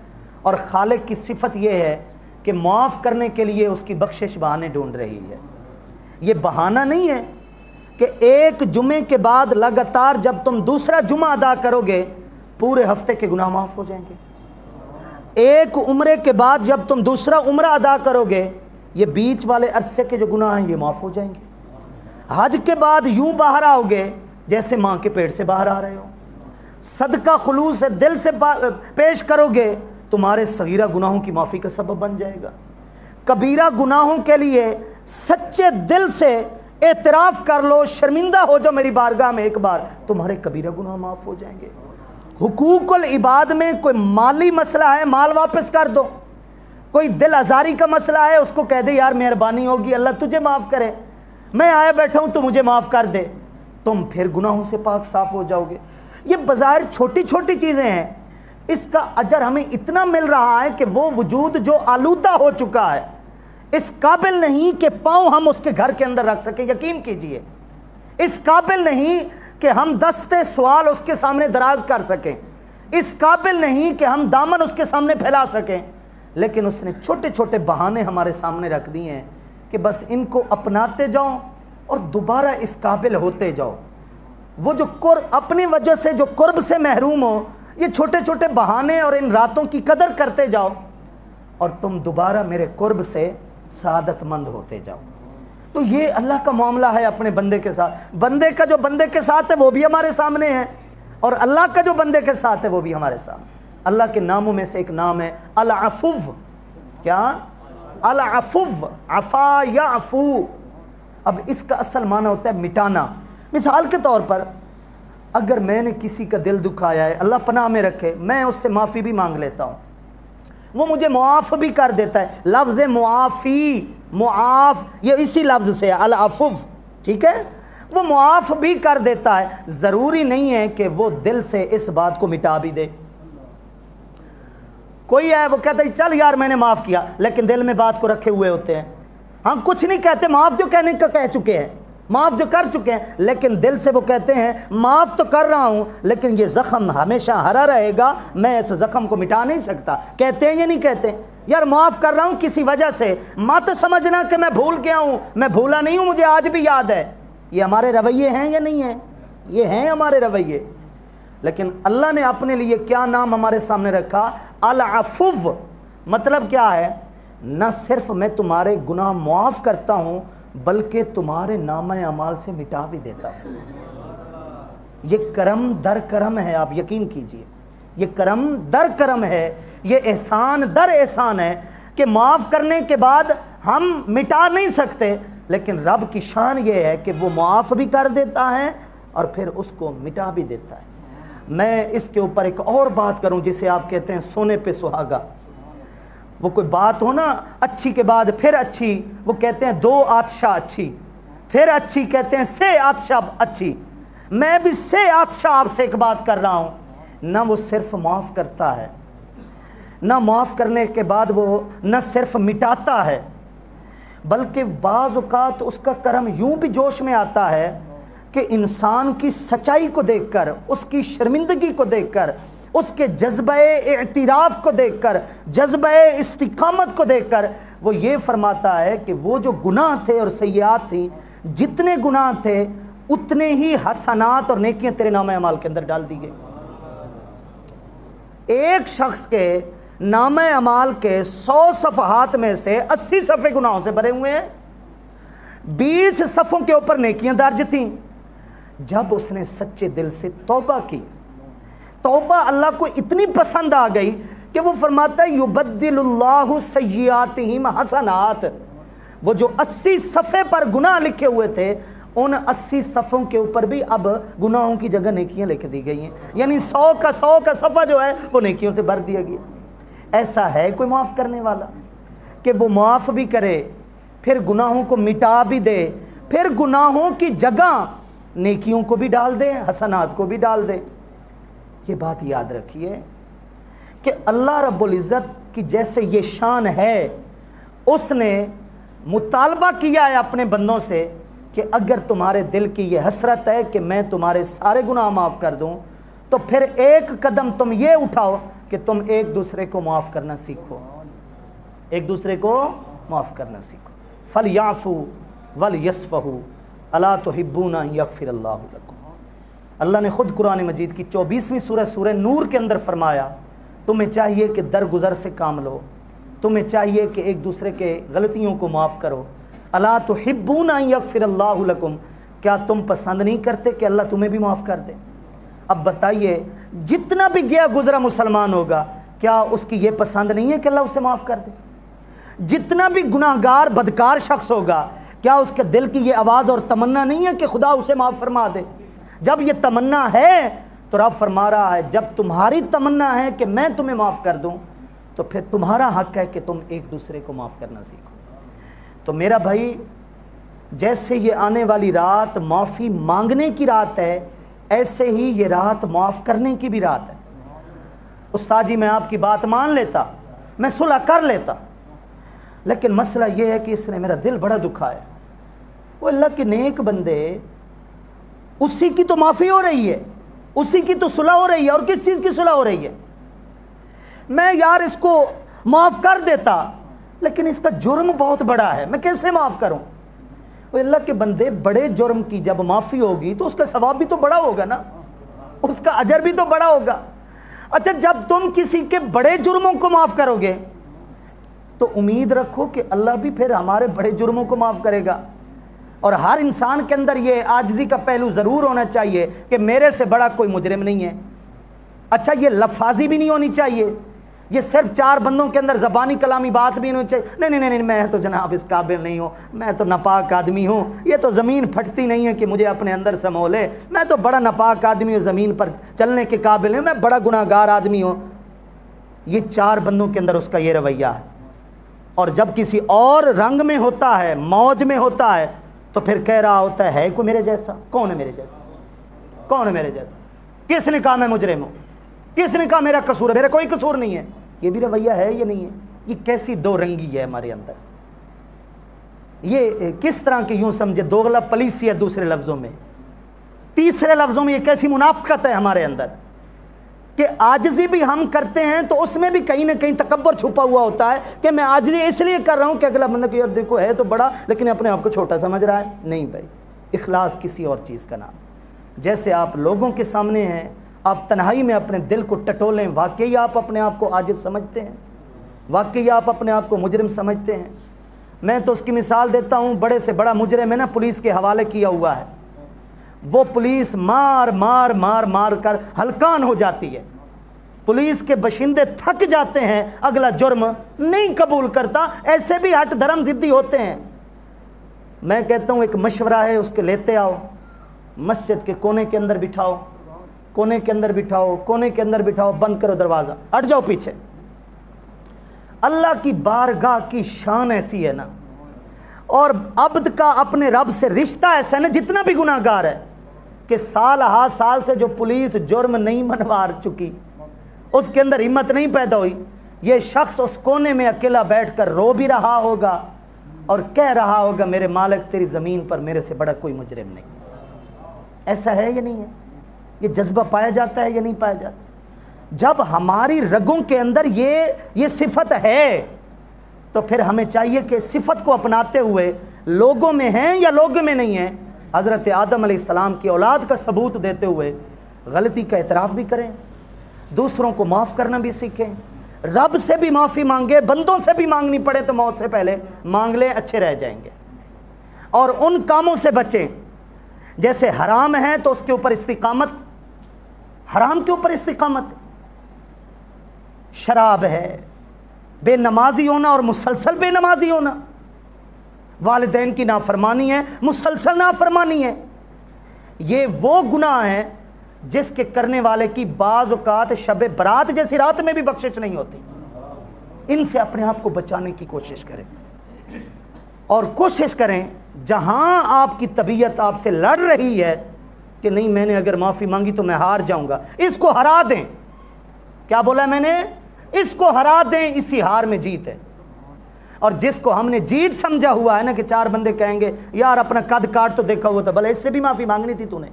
اور خالق کی صفت یہ ہے کہ معاف کرنے کے لیے اس کی بخشش بہانے ڈھونڈ رہی ہے۔ یہ بہانہ نہیں ہے کہ ایک جمعے کے بعد لگاتار جب تم دوسرا جمعہ ادا کرو گے پورے ہفتے کے گناہ معاف ہو جائیں گے۔ ایک عمرے کے بعد جب تم دوسرا عمرہ ادا کرو گے، یہ بیچ والے عرصے کے جو گناہ ہیں یہ معاف ہو جائیں گے۔ حج کے بعد یوں باہر آؤ گے جیسے ماں کے پیٹ سے باہر آ رہے ہو۔ صدقہ خلوص دل سے پیش کرو گے، تمہارے صغیرہ گناہوں کی معافی کا سبب بن جائے گا۔ کبیرہ گناہوں کے لیے سچے دل سے اعتراف کر لو، شرمندہ ہو جاؤ میری بارگاہ میں ایک بار، تمہارے کبیرہ گناہ معاف ہو جائیں گے۔ حقوق العباد میں کوئی مالی مسئلہ ہے، مال واپس کر دو۔ کوئی دل آزاری کا مسئلہ ہے، اس کو کہہ دے یار مہربانی ہوگی اللہ تجھے معاف کرے، میں آیا بیٹھا ہوں تو مجھے معاف کر دے، تم پھر گناہوں سے پاک صاف ہو جاؤ گے۔ یہ بظاہر چھوٹی چھوٹی چیزیں ہیں، اس کا اجر ہمیں اتنا مل رہا ہے کہ وہ وجود جو آلودہ ہو چکا ہے اس قابل نہیں کہ پاؤں ہم اس کے گھر کے اندر رکھ سکیں، یقین کیجئے، اس قابل نہیں کہ ہم دستے سوال اس کے سامنے دراز کر سکیں، اس قابل نہیں کہ ہم دامن اس کے سامنے پھیلا سکیں، لیکن اس نے چھوٹے چھوٹے بہانے ہمارے سامنے رکھ دیے ہیں کہ بس ان کو اپناتے جاؤ اور دوبارہ اس قابل ہوتے جاؤ۔ وہ جو اپنی وجہ سے جو قرب سے محروم ہو، یہ چھوٹے چھوٹے بہانے اور ان راتوں کی قدر کرتے جاؤ اور تم دوبارہ میرے قرب سے سعادت مند ہوتے جاؤ۔ تو یہ اللہ کا معاملہ ہے اپنے بندے کے ساتھ۔ بندے کا جو بندے کے ساتھ ہے وہ بھی ہمارے سامنے ہے، اور اللہ کا جو بندے کے ساتھ ہے وہ بھی ہمارے سامنے۔ اللہ کے ناموں میں سے ایک نام ہے العفو۔ کیا؟ العفو، عفا یعفو۔ اب اس کا اصل معنی ہوتا ہے مٹانا۔ مثال کے طور پر اگر میں نے کسی کا دل دکھایا ہے، اللہ پناہ میں رکھے، میں اس سے معافی بھی مانگ لیتا ہوں، وہ مجھے معاف بھی کر دیتا ہے۔ لفظ معافی، معاف یہ اسی لفظ سے ہے، العفو، ٹھیک ہے، وہ معاف بھی کر دیتا ہے۔ ضروری نہیں ہے کہ وہ دل سے اس بات کو مٹا بھی دے۔ کوئی ہے وہ کہتا ہے چل یار میں نے معاف کیا، لیکن دل میں بات کو رکھے ہوئے ہوتے ہیں۔ ہم کچھ نہیں کہتے، معاف جو کہنے کا کہہ چکے ہیں، معاف جو کر چکے ہیں، لیکن دل سے وہ کہتے ہیں معاف تو کر رہا ہوں لیکن یہ زخم ہمیشہ ہرا رہے گا، میں اس زخم کو مٹا نہیں سکتا۔ کہتے ہیں یا نہیں کہتے؟ یار معاف کر رہا ہوں کسی وجہ سے، مت سمجھنا کہ میں بھول گیا ہوں، میں بھولا نہیں ہوں، مجھے آج بھی یاد ہے۔ یہ ہمارے رویے ہیں یا نہیں ہیں؟ یہ ہیں ہمارے رویے۔ لیکن اللہ نے اپنے لیے کیا نام ہمارے سامنے رکھا؟ العفو۔ مطلب کیا ہے؟ نہ صرف میں تمہارے گناہ معاف کرتا ہوں بلکہ تمہارے نامہ اعمال سے مٹا بھی دیتا ہوں۔ یہ کرم در کرم ہے، آپ یقین کیجئے، یہ کرم در کرم ہے، یہ احسان در احسان ہے کہ معاف کرنے کے بعد ہم مٹا نہیں سکتے لیکن رب کی شان یہ ہے کہ وہ معاف بھی کر دیتا ہے اور پھر اس کو مٹا بھی دیتا ہے۔ میں اس کے اوپر ایک اور بات کروں جسے آپ کہتے ہیں سونے پہ سہاگا۔ وہ کوئی بات ہو نا اچھی کے بعد پھر اچھی، وہ کہتے ہیں دو آتشا اچھی، پھر اچھی کہتے ہیں سے آتشا اچھی۔ میں بھی سے آتشا آپ سے ایک بات کر رہا ہوں، نہ وہ صرف معاف کرتا ہے، نہ معاف کرنے کے بعد وہ نہ صرف مٹاتا ہے، بلکہ بعض اوقات اس کا کرم یوں بھی جوش میں آتا ہے کہ انسان کی سچائی کو دیکھ کر، اس کی شرمندگی کو دیکھ کر، اس کے جذبہ اعتراف کو دیکھ کر، جذبہ استقامت کو دیکھ کر وہ یہ فرماتا ہے کہ وہ جو گناہ تھے اور سیئات تھیں، جتنے گناہ تھے اتنے ہی حسنات اور نیکیاں تیرے نامہ اعمال کے اندر ڈال دی گئی۔ ایک شخص کے نامہ اعمال کے 100 صفحات میں سے 80 صفحے گناہوں سے بھرے ہوئے ہیں، 20 صفحوں کے اوپر نیکیاں درج تھیں۔ جب اس نے سچے دل سے توبہ کی، توبہ اللہ کو اتنی پسند آ گئی کہ وہ فرماتا ہے یبدل اللہ سیئاتہم حسنات۔ وہ جو 80 صفحے پر گناہ لکھے ہوئے تھے، ان 80 صفحوں کے اوپر بھی اب گناہوں کی جگہ نیکیاں لکھ دی گئی ہیں، یعنی 100 کا صفحہ جو ہے وہ نیکیوں سے بھر دیا گیا۔ ایسا ہے کوئی معاف کرنے والا کہ وہ معاف بھی کرے، پھر گناہوں کو مٹا بھی دے، پھر گناہوں کی جگہ نیکیوں کو بھی ڈال دے، حسنات کو بھی ڈال دے۔ یہ بات یاد رکھیے کہ اللہ رب العزت کی جیسے یہ شان ہے، اس نے مطالبہ کیا ہے اپنے بندوں سے کہ اگر تمہارے دل کی یہ حسرت ہے کہ میں تمہارے سارے گناہ معاف کر دوں، تو پھر ایک قدم تم یہ اٹھاؤ کہ تم ایک دوسرے کو معاف کرنا سیکھو، ایک دوسرے کو معاف کرنا سیکھو۔ فَلْيَعْفُوا وَلْيَصْفَحُوا أَلَا تُحِبُّونَ أَن يَغْفِرَ اللَّهُ لَكُمْ۔ اللہ نے خود قرآن مجید کی 24ویں سورہ نور کے اندر فرمایا تمہیں چاہیے کہ درگزر سے کام لو، تمہیں چاہیے کہ ایک دوسرے کے غلطیوں کو معاف کرو۔ أَلَا تُحِبُّونَ أَن يَغْفِرَ اللَّهُ لَكُمْ، کیا تم پسند نہیں کرتے کہ اللہ تمہیں بھی معاف کر دے؟ اب بتائیے جتنا بھی گیا گزرا مسلمان ہوگا، کیا اس کی یہ پسند نہیں ہے کہ اللہ اسے معاف کر دے؟ جتنا بھی گناہگار بدکار شخص ہوگا، کیا اس کے دل کی یہ آواز اور تمنا نہیں ہے کہ خدا اسے معاف فرما دے؟ جب یہ تمنا ہے تو رب فرما رہا ہے جب تمہاری تمنا ہے کہ میں تمہیں معاف کر دوں تو پھر تمہارا حق ہے کہ تم ایک دوسرے کو معاف کرنا سیکھو۔ تو میرا بھائی، جیسے یہ آنے والی رات معافی مانگنے کی رات ہے، ایسے ہی یہ رات معاف کرنے کی بھی رات ہے۔ استاد جی میں آپ کی بات مان لیتا، میں صلح کر لیتا، لیکن مسئلہ یہ ہے کہ اس نے میرا دل بڑا دکھا ہے۔ وہ اللہ کے نیک بندے، اسی کی تو معافی ہو رہی ہے، اسی کی تو صلح ہو رہی ہے، اور کس چیز کی صلح ہو رہی ہے؟ میں یار اس کو معاف کر دیتا، لیکن اس کا جرم بہت بڑا ہے، میں کیسے معاف کروں؟ وہ اللہ کے بندے، بڑے جرم کی جب معافی ہوگی تو اس کا ثواب بھی تو بڑا ہوگا نا، اس کا اجر بھی تو بڑا ہوگا۔ اچھا، جب تم کسی کے بڑے جرموں کو معاف کرو گے تو امید رکھو کہ اللہ بھی پھر ہمارے بڑے جرموں کو معاف کرے گا۔ اور ہر انسان کے اندر یہ عاجزی کا پہلو ضرور ہونا چاہیے کہ میرے سے بڑا کوئی مجرم نہیں ہے۔ اچھا، یہ لفاظی بھی نہیں ہونی چاہیے، یہ صرف 4 بندوں کے اندر زبانی کلامی بات بھی نہیں ہونی چاہیے، نہیں میں تو جناب اس قابل نہیں ہوں، میں تو ناپاک آدمی ہوں، یہ تو زمین پھٹتی نہیں ہے کہ مجھے اپنے اندر سمو لے، میں تو بڑا ناپاک آدمی ہوں، زمین پر چلنے کے قابل ہوں، میں بڑا گناہ گار آدمی ہوں۔ یہ 4 بندوں کے اندر اس کا یہ رویہ ہے۔ اور جب کسی اور رنگ میں ہوتا ہے، موج میں ہوتا ہے، تو پھر کہہ رہا ہوتا ہے کوئی میرے جیسا؟ کون ہے میرے جیسا؟ کون ہے میرے جیسا؟ کس نے کہا میں مجرم ہوں؟ کس نے کہا میرا قصور ہے؟ میرا کوئی قصور نہیں ہے۔ یہ بھی رویہ ہے یا نہیں ہے؟ یہ کیسی دو رنگی ہے ہمارے اندر؟ یہ کس طرح کی، یوں سمجھے دوغلا پلیسی ہے دوسرے لفظوں میں، تیسرے لفظوں میں یہ کیسی منافقت ہے ہمارے اندر کہ عاجزی بھی ہم کرتے ہیں تو اس میں بھی کہیں نہ کہیں تکبر چھپا ہوا ہوتا ہے کہ میں عاجزی اس لیے کر رہا ہوں کہ اگلا بندہ کہ یار دیکھو ہے تو بڑا لیکن اپنے آپ کو چھوٹا سمجھ رہا ہے۔ نہیں بھائی، اخلاص کسی اور چیز کا نام۔ جیسے آپ لوگوں کے سامنے ہیں، آپ تنہائی میں اپنے دل کو ٹٹولیں، واقعی آپ اپنے آپ کو عاجز سمجھتے ہیں؟ واقعی آپ اپنے آپ کو مجرم سمجھتے ہیں؟ میں تو اس کی مثال دیتا ہوں، بڑے سے بڑا مجرم ہے نا، پولیس کے حوالے کیا ہوا ہے، وہ پولیس مار مار مار مار کر ہلکان ہو جاتی ہے، پولیس کے باشندے تھک جاتے ہیں، اگلا جرم نہیں قبول کرتا۔ ایسے بھی ہٹ دھرم ضدی ہوتے ہیں، میں کہتا ہوں ایک مشورہ ہے، اس کے لیتے آؤ، مسجد کے کونے کے اندر بٹھاؤ، کونے کے اندر بٹھاؤ، کونے کے اندر بٹھاؤ، بند کرو دروازہ، ہٹ جاؤ پیچھے۔ اللہ کی بارگاہ کی شان ایسی ہے نا، اور عبد کا اپنے رب سے رشتہ ایسا ہے نا، جتنا بھی گناہ گار ہے کہ سال ہا سال سے جو پولیس جرم نہیں منوا چکی، اس کے اندر ہمت نہیں پیدا ہوئی، یہ شخص اس کونے میں اکیلا بیٹھ کر رو بھی رہا ہوگا اور کہہ رہا ہوگا میرے مالک تیری زمین پر میرے سے بڑا کوئی مجرم نہیں۔ ایسا ہے یا نہیں ہے؟ یہ جذبہ پایا جاتا ہے یا نہیں پایا جاتا؟ جب ہماری رگوں کے اندر یہ صفت ہے تو پھر ہمیں چاہیے کہ صفت کو اپناتے ہوئے لوگوں میں ہیں یا لوگوں میں نہیں ہیں، حضرت آدم علیہ السلام کی اولاد کا ثبوت دیتے ہوئے غلطی کا اعتراف بھی کریں، دوسروں کو معاف کرنا بھی سیکھیں، رب سے بھی معافی مانگے، بندوں سے بھی مانگنی پڑے تو موت سے پہلے مانگ لیں، اچھے رہ جائیں گے، اور ان کاموں سے بچیں جیسے حرام ہے تو اس کے اوپر استقامت، حرام کے اوپر استقامت، شراب ہے، بے نمازی ہونا اور مسلسل بے نمازی ہونا، والدین کی نافرمانی ہے، مسلسل نافرمانی ہے، یہ وہ گناہ ہیں جس کے کرنے والے کی بعض اوقات شب برات جیسی رات میں بھی بخشش نہیں ہوتی۔ ان سے اپنے آپ کو بچانے کی کوشش کریں، اور کوشش کریں جہاں آپ کی طبیعت آپ سے لڑ رہی ہے کہ نہیں میں نے اگر معافی مانگی تو میں ہار جاؤں گا، اس کو ہرا دیں۔ کیا بولا میں نے؟ اس کو ہرا دیں، اسی ہار میں جیت ہے۔ اور جس کو ہم نے جیت سمجھا ہوا ہے نا کہ چار بندے کہیں گے یار اپنا قد کاٹ تو دیکھا ہوا تھا، بھلا اس سے بھی معافی مانگنی تھی تو نے،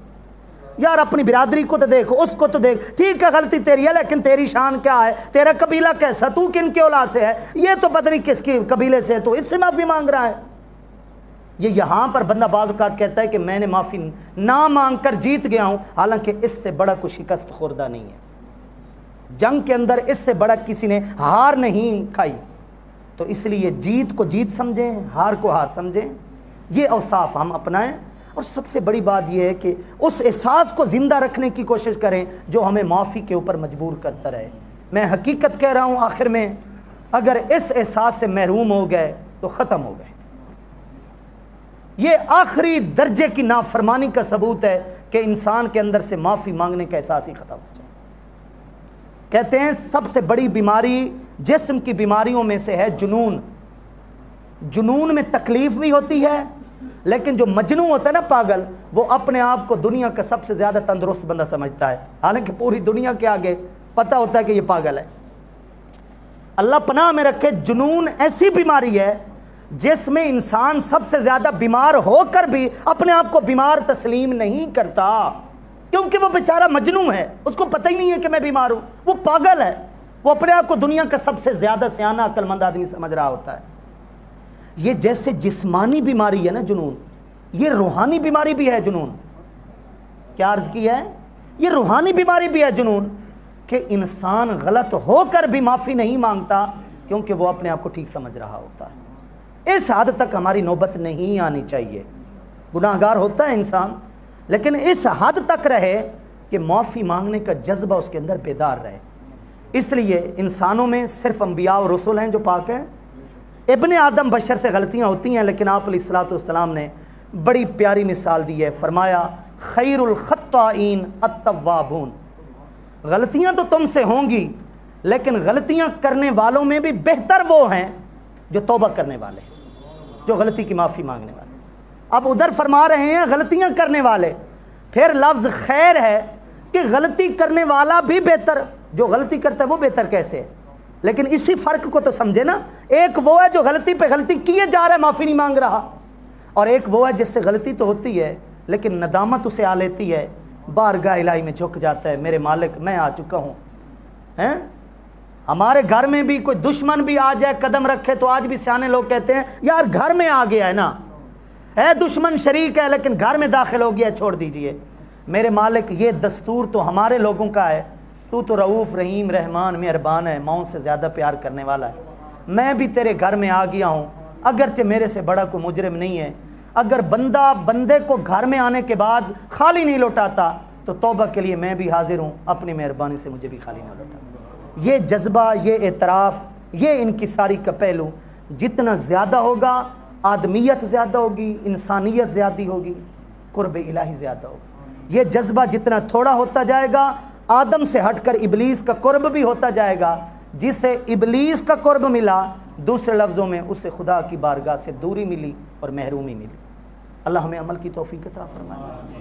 یار اپنی برادری کو تو دیکھ، اس کو تو دیکھ، ٹھیک ہے غلطی تیری ہے لیکن تیری شان کیا ہے، تیرا قبیلہ کیسا، تو کن کے اولاد سے ہے، یہ تو پتہ نہیں کس کے قبیلے سے ہے، تو اس سے معافی مانگ رہا ہے۔ یہ یہاں پر بندہ بعض اوقات کہتا ہے کہ میں نے معافی نہ مانگ کر جیت گیا ہوں، حالانکہ اس سے بڑا کوئی شکست خوردہ نہیں ہے، جنگ کے اندر اس سے بڑا کسی نے ہار نہیں کھائی۔ تو اس لیے جیت کو جیت سمجھیں، ہار کو ہار سمجھیں، یہ اوصاف ہم اپنائیں، اور سب سے بڑی بات یہ ہے کہ اس احساس کو زندہ رکھنے کی کوشش کریں جو ہمیں معافی کے اوپر مجبور کرتا رہے۔ میں حقیقت کہہ رہا ہوں آخر میں، اگر اس احساس سے محروم ہو گئے تو ختم ہو گئے۔ یہ آخری درجے کی نافرمانی کا ثبوت ہے کہ انسان کے اندر سے معافی مانگنے کا احساس ہی ختم ہو جائے۔ کہتے ہیں سب سے بڑی بیماری جسم کی بیماریوں میں سے ہے جنون۔ جنون میں تکلیف بھی ہوتی ہے، لیکن جو مجنون ہوتا ہے نا پاگل، وہ اپنے آپ کو دنیا کا سب سے زیادہ تندرست بندہ سمجھتا ہے، حالانکہ پوری دنیا کے آگے پتہ ہوتا ہے کہ یہ پاگل ہے۔ اللہ پناہ میں رکھے، جنون ایسی بیماری ہے جس میں انسان سب سے زیادہ بیمار ہو کر بھی اپنے آپ کو بیمار تسلیم نہیں کرتا، کیونکہ وہ بیچارہ مجنون ہے، اس کو پتہ ہی نہیں ہے کہ میں بیمار ہوں، وہ پاگل ہے، وہ اپنے آپ کو دنیا کا سب سے زیادہ سیانہ عقل مند آدمی سمجھ رہا ہوتا ہے۔ یہ جیسے جسمانی بیماری ہے نا جنون، یہ روحانی بیماری بھی ہے جنون۔ کیا عرض کی ہے؟ یہ روحانی بیماری بھی ہے جنون، کہ انسان غلط ہو کر بھی معافی نہیں مانگتا کیونکہ وہ اپنے آپ کو ٹھیک سمجھ رہا ہوتا ہے۔ اس حد تک ہماری نوبت نہیں آنی چاہیے، گناہ گار ہوتا ہے انسان، لیکن اس حد تک رہے کہ معافی مانگنے کا جذبہ اس کے اندر بیدار رہے۔ اس لیے انسانوں میں صرف انبیاء اور رسول ہیں جو پاک ہیں، ابن آدم بشر سے غلطیاں ہوتی ہیں، لیکن آپ علیہ الصلوۃ والسلام نے بڑی پیاری مثال دی ہے، فرمایا خیر الخطائین التوابون، غلطیاں تو تم سے ہوں گی لیکن غلطیاں کرنے والوں میں بھی بہتر وہ ہیں جو توبہ کرنے والے ہیں، جو غلطی کی معافی مانگنے والے۔ اب ادھر فرما رہے ہیں غلطیاں کرنے والے، پھر لفظ خیر ہے کہ غلطی کرنے والا بھی بہتر، جو غلطی کرتا ہے وہ بہتر کیسے ہے؟ لیکن اسی فرق کو تو سمجھے نا، ایک وہ ہے جو غلطی پہ غلطی کیے جا رہا ہے معافی نہیں مانگ رہا، اور ایک وہ ہے جس سے غلطی تو ہوتی ہے لیکن ندامت اسے آ لیتی ہے، بارگاہ الہی میں جھک جاتا ہے، میرے مالک میں آ چکا ہوں۔ ہیں ہمارے گھر میں بھی کوئی دشمن بھی آ جائے قدم رکھے تو آج بھی سیانے لوگ کہتے ہیں یار گھر میں آ گیا ہے نا، ہے دشمن شریک ہے لیکن گھر میں داخل ہو گیا ہے، چھوڑ دیجئے۔ میرے مالک یہ دستور تو ہمارے لوگوں کا ہے، تو رعوف رحیم رحمان مہربان ہے، ماؤں سے زیادہ پیار کرنے والا ہے، میں بھی تیرے گھر میں آ گیا ہوں، اگرچہ میرے سے بڑا کوئی مجرم نہیں ہے۔ اگر بندہ بندے کو گھر میں آنے کے بعد خالی نہیں لوٹاتا تو توبہ کے لیے میں بھی حاضر ہوں، اپنی مہربانی سے مجھے بھی خالی نہ لوٹا۔ یہ جذبہ، یہ اعتراف، یہ انکساری کا پہلو جتنا زیادہ ہوگا آدمیت زیادہ ہوگی، انسانیت زیادہ ہوگی، قرب الہی زیادہ ہوگا۔ یہ جذبہ جتنا تھوڑا ہوتا جائے گا، آدم سے ہٹ کر ابلیس کا قرب بھی ہوتا جائے گا۔ جسے ابلیس کا قرب ملا، دوسرے لفظوں میں اسے خدا کی بارگاہ سے دوری ملی اور محرومی ملی۔ اللہ ہمیں عمل کی توفیق عطا فرمائے۔